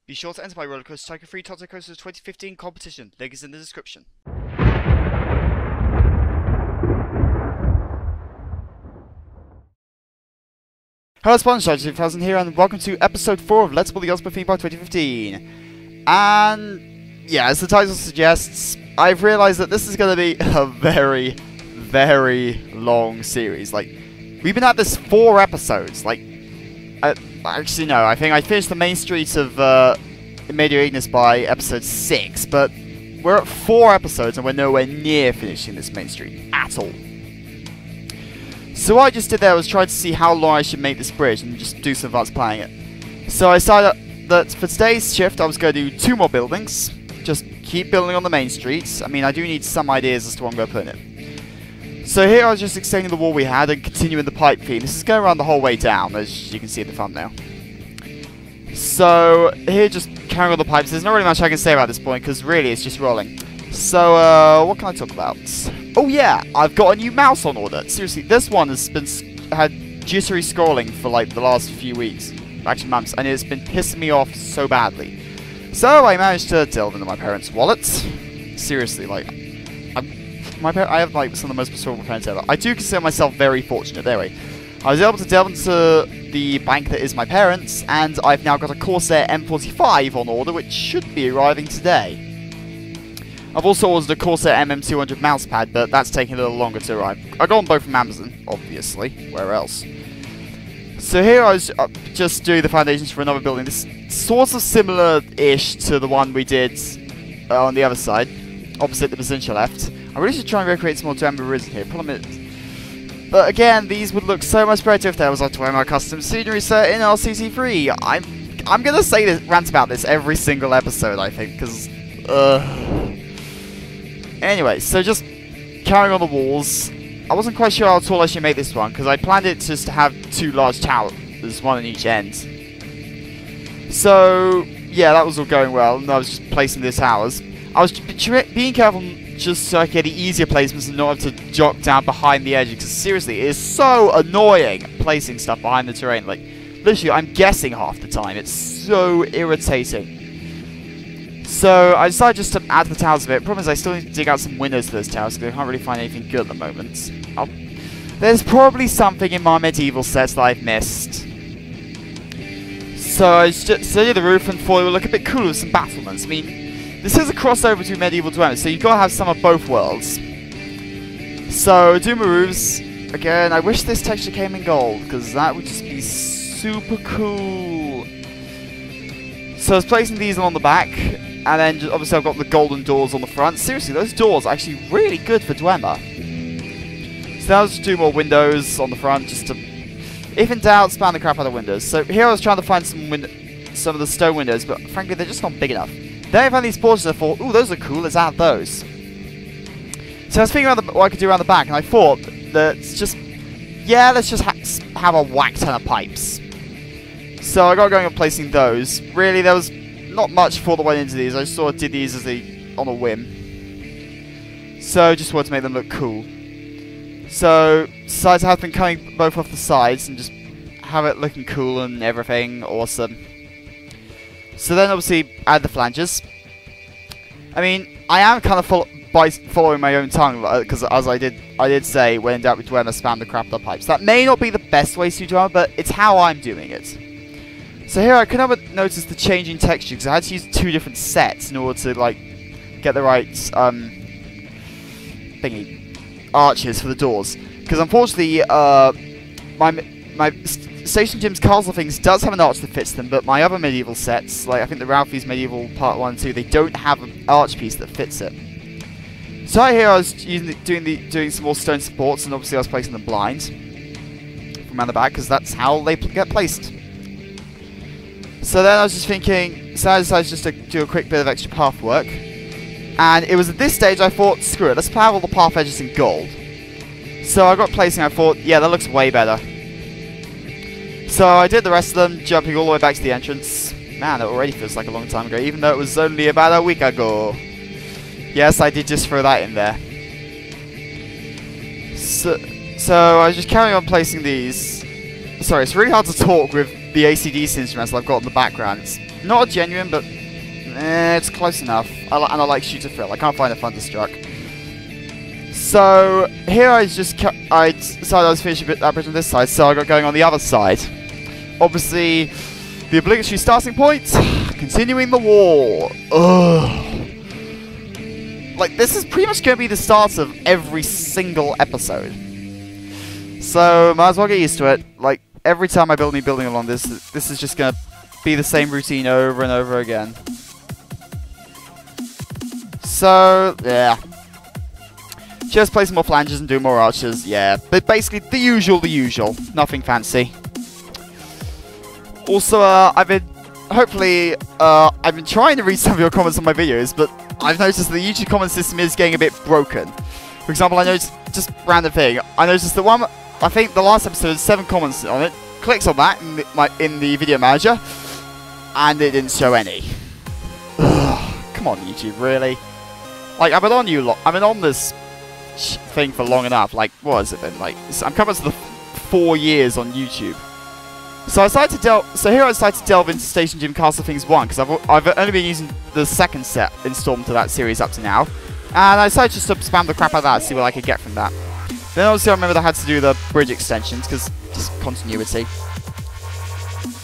Be sure to enter my Rollercoaster Tycoon 3 Toto Coaster 2015 competition. Link is in the description. Hello Sponsor 2000 here, and welcome to episode 4 of Let's Build the Osprey Theme Park 2015. And yeah, as the title suggests, I've realised that this is going to be a very, very long series. Like, we've been at this 4 episodes. Like, actually no, I think I finished the main streets of Medio Ignis by episode 6, but we're at 4 episodes and we're nowhere near finishing this main street at all. So what I just did there was try to see how long I should make this bridge and just do some advanced planning it. So I decided that for today's shift I was going to do 2 more buildings, just keep building on the main streets. I mean, I do need some ideas as to what I'm going to put in it. So here I was just extending the wall we had and continuing the pipe theme. This is going around the whole way down, as you can see in the thumbnail. So here, just carrying on the pipes. There's not really much I can say about this point because really it's just rolling. So what can I talk about? Oh yeah, I've got a new mouse on order. Seriously, this one has had jittery scrolling for like the last few weeks, actually months, and it's been pissing me off so badly. So I managed to delve into my parents' wallets. Seriously, like, I have like some of the most resourceful parents ever. I do consider myself very fortunate. Anyway, I was able to delve into the bank that is my parents, and I've now got a Corsair M45 on order, which should be arriving today. I've also ordered a Corsair MM200 mousepad, but that's taking a little longer to arrive. I got them both from Amazon, obviously. Where else? So here I was just doing the foundations for another building. This is sort of similar-ish to the one we did on the other side, opposite the Bazincha left. I really should try and recreate some more dwemer risen here. Problem is, but again, these would look so much better if there was a dwemer custom scenery set in RCT3. I'm gonna say this, rant about this every single episode, I think, because anyway, so just carrying on the walls. I wasn't quite sure how tall I should make this one, because I planned it just to have 2 large towers, one on each end. So, yeah, that was all going well, and I was just placing the towers. I was being careful just so I could get the easier placements and not have to jog down behind the edge, because seriously, it is so annoying placing stuff behind the terrain. Like, literally, I'm guessing half the time. It's so irritating. So I decided just to add to the towers a bit. Problem is I still need to dig out some windows for those towers because I can't really find anything good at the moment. There's probably something in my medieval sets that I've missed. So I just did the roof and thought it would look a bit cool with some battlements. I mean, this is a crossover between medieval dwellings, so you've got to have some of both worlds. So do my roofs. Again, I wish this texture came in gold because that would just be super cool. So I was placing these along the back. And then, just, obviously, I've got the golden doors on the front. Seriously, those doors are actually really good for dwemer. So now I'll just do more windows on the front, just to, if in doubt, span the crap out of windows. So here I was trying to find some of the stone windows, but frankly, they're just not big enough. Then I found these porches and I thought, ooh, those are cool, let's add those. So I was thinking about what I could do around the back, and I thought that just, yeah, let's just have a whack ton of pipes. So I got going on placing those. Really, there was not much thought that went into these. I just sort of did these as on a whim. So just wanted to make them look cool. So decided to have them coming both off the sides and just have it looking cool and everything. Awesome. So then obviously add the flanges. I mean, I am kind of following my own tongue because as I did say, when in doubt with dwemer, spam the crap out of pipes. That may not be the best way to do dwemer, but it's how I'm doing it. So here I couldn't help but notice the changing texture because I had to use 2 different sets in order to like get the right arches for the doors. Because unfortunately, my Station Jim's Castle things does have an arch that fits them, but my other medieval sets, like I think the Ralphie's Medieval Part 1 and 2, they don't have an arch piece that fits it. So right here I was doing some more stone supports, and obviously I was placing them blind from around the back because that's how they get placed. So then I was just thinking, so I decided just to do a quick bit of extra path work. And it was at this stage I thought, screw it, let's plow all the path edges in gold. So I got placing, I thought, yeah, that looks way better. So I did the rest of them, jumping all the way back to the entrance. Man, it already feels like a long time ago, even though it was only about a week ago. Yes, I did just throw that in there. So I was just carrying on placing these. Sorry, it's really hard to talk with the ACDC instruments I've got in the background. It's Not a genuine, but it's close enough. And I like shoot to thrill. I can't find a Thunderstruck. So here I decided I was finishing that bridge on this side, so I got going on the other side. Obviously, the obligatory starting point, continuing the war. Ugh. Like, this is pretty much going to be the start of every single episode. So, might as well get used to it. Like, every time I build a new building along this is just going to be the same routine over and over again. So, yeah. Just play some more flanges and do more archers, yeah. But basically, the usual. Nothing fancy. Also, I've been trying to read some of your comments on my videos, but I've noticed the YouTube comment system is getting a bit broken. For example, I noticed, just random thing, I noticed that one, I think the last episode had 7 comments on it, clicks on that in the video manager, and it didn't show any. Come on, YouTube, really? Like, I've been on this thing for long enough, like, what has it been, like, I'm coming to the 4 years on YouTube. So I decided to delve into Station Gym Castle Things 1, because I've only been using the second set installment to that series up to now. And I decided just to spam the crap out of that, see what I could get from that. Then obviously I remembered I had to do the bridge extensions, because just continuity.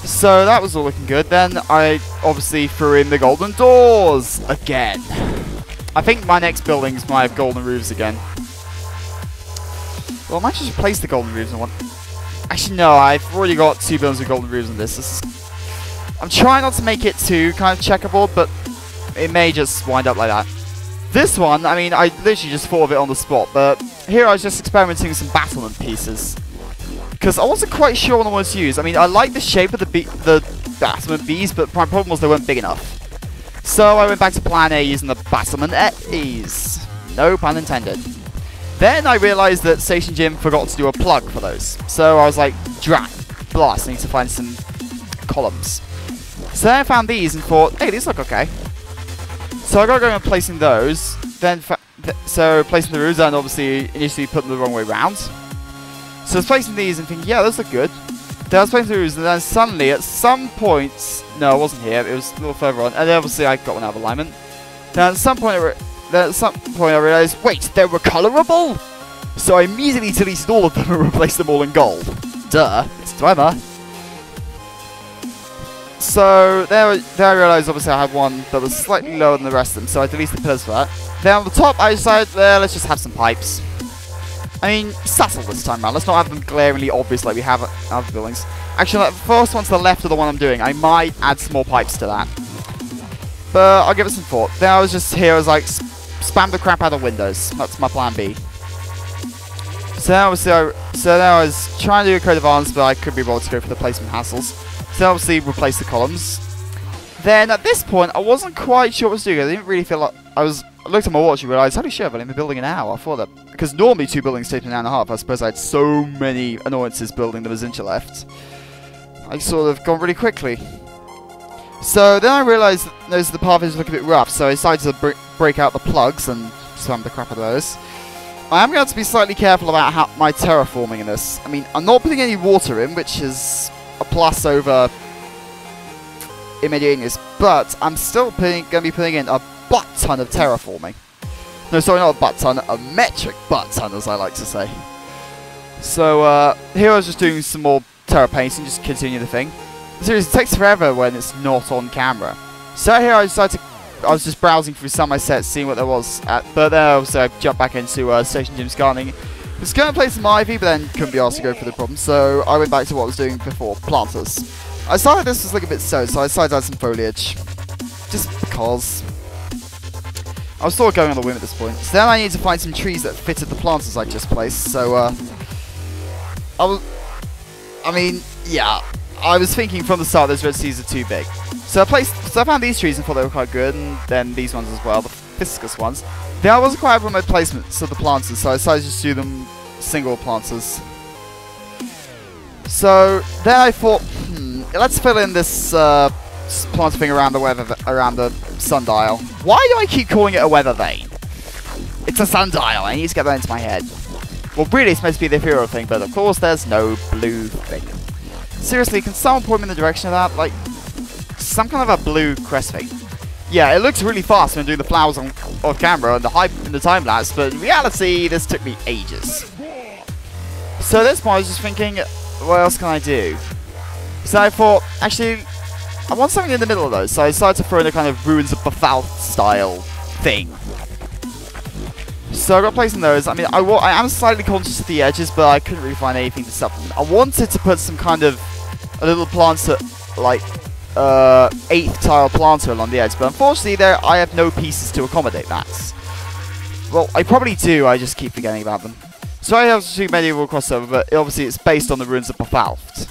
So that was all looking good. Then I obviously threw in the golden doors again. I think my next buildings might have golden roofs again. Well, I might just replace the golden roofs in one. Actually, no, I've already got 2 buildings with golden roofs on this. I'm trying not to make it too kind of checkerboard, but it may just wind up like that. This one, I mean, I literally just thought of it on the spot, but here I was just experimenting with some battlement pieces. Because I wasn't quite sure what I wanted to use. I mean, I like the shape of the battlement bees, but my problem was they weren't big enough. So I went back to plan A using the battlement A's. No pun intended. Then I realised that Station Gym forgot to do a plug for those. So I was like, drat, blast, I need to find some columns. So then I found these and thought, hey, these look okay. So I got going on placing those. Then, so placing the roofs and obviously initially put them the wrong way round. So I was placing these and thinking, yeah, those look good. Then I was placing the roofs and then suddenly at some point, no, it wasn't here, it was a little further on. And then obviously I got one out of alignment. Then at some point I realised, wait, they were colourable? So I immediately deleted all of them and replaced them all in gold. Duh, it's dwemer. So there I realised obviously I had one that was slightly lower than the rest of them, so I deleted the pillars for that. Then on the top I decided, let's just have some pipes. I mean, subtle this time around, let's not have them glaringly obvious like we have at other buildings. Actually, the first one to the left of the one I'm doing, I might add some more pipes to that. But I'll give it some thought. Then I was just here, I was like, spam the crap out of windows. That's my plan B. So then obviously I was trying to do a coat of arms, but I could be able to go for the placement hassles. So obviously replace the columns. Then at this point, I wasn't quite sure what to do. I didn't really feel like I looked at my watch and realised, holy shit, I've only been building an hour. I thought that because normally 2 buildings take an hour and a half. I suppose I had so many annoyances building the Mazincha left. I sort of gone really quickly. So then I realised that the path is looking a bit rough, so I decided to break out the plugs and spam the crap out of those. I am going to have to be slightly careful about my terraforming in this. I mean, I'm not putting any water in, which is a plus over Immediateness, but I'm still going to be putting in a butt ton of terraforming. No, sorry, not a butt ton, a metric butt ton, as I like to say. So here I was just doing some more terra painting, just continue the thing. Seriously, it takes forever when it's not on camera. So here I was just browsing through some of my sets, seeing what there was. But then also I jumped back into Station Gym's gardening. I was going to play some ivy, but then couldn't be asked to go for the problem. So I went back to what I was doing before, planters. I decided this was looking a bit so I decided to add some foliage. Just because. I was sort of going on the whim at this point. So then I needed to find some trees that fitted the planters I just placed. So I mean, yeah. I was thinking from the start those red seeds are too big. So I found these trees and thought they were quite good, and then these ones as well, the fiscus ones. Then I wasn't quite happy with my placements of the planters, so I decided to just do them single planters. So then I thought, let's fill in this planter thing around the sundial. Why do I keep calling it a weather vane? It's a sundial. I need to get that into my head. Well, really, it's supposed to be the hero thing, but of course, there's no blue thing. Seriously, can someone point me in the direction of that? Like, some kind of a blue crest thing. Yeah, it looks really fast when doing the flowers on camera and the hype in the time lapse, but in reality, this took me ages. So at this point, I was just thinking, what else can I do? So I thought, actually, I want something in the middle of those. So I decided to throw in a kind of Ruins of Bethalt style thing. So I got placing those. I mean, I am slightly conscious of the edges, but I couldn't really find anything to supplement. I wanted to put some kind of a little planter, like 8th tile planter along the edge, but unfortunately there I have no pieces to accommodate that. Well, I probably do, I just keep forgetting about them. So I have two medieval crossover, but obviously it's based on the Ruins of Bethalt.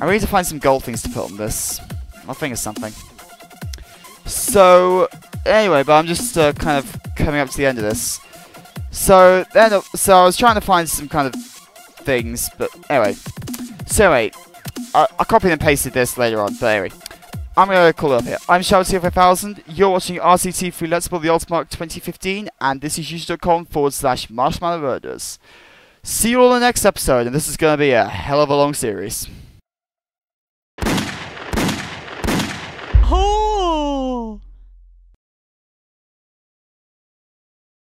I need to find some gold things to put on this. I'll think of something. So, anyway, but I'm just kind of coming up to the end of this. So I was trying to find some kind of things, but anyway. So anyway, I copied and pasted this later on, but anyway. I'm going to call it up here. I'm Shouty5000, you're watching RCT3 Let's Build the Ultimate 2015, and this is youtube.com/Marshmallow Murders. See you all in the next episode, and this is going to be a hell of a long series.